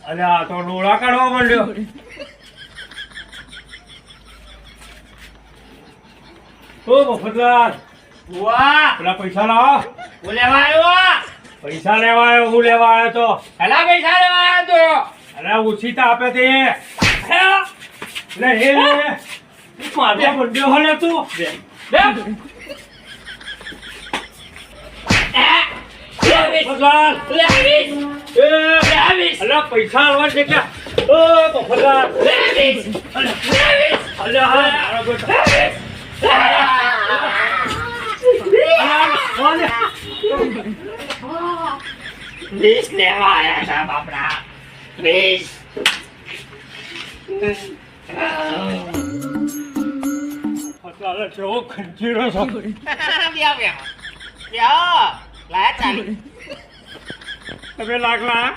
અલ્યા તો ડોળા કાઢવા માંડ્યો. ઓ મફતલાલ, વાહ પેલા પૈસા લાવો. હું લેવા આવ્યો પૈસા લેવા આવ્યો, હું લેવા આવ્યો તો. પેલા પૈસા લેવા આવ્યો અરે ઓછી તો આપે તે. લે હે મારે મંડ્યો હલે તું. મફતલાલ, અલ્યા પૈસા આલવા છે કે? ઓ મફતલાલ, અલ્યા હા મારો બેટો. વીસ લેવા આવ્યા હતા બાપડા 20 મફતલાલ જેવો ખંજીરો છો. લાયા ચાલી તમે લાગલા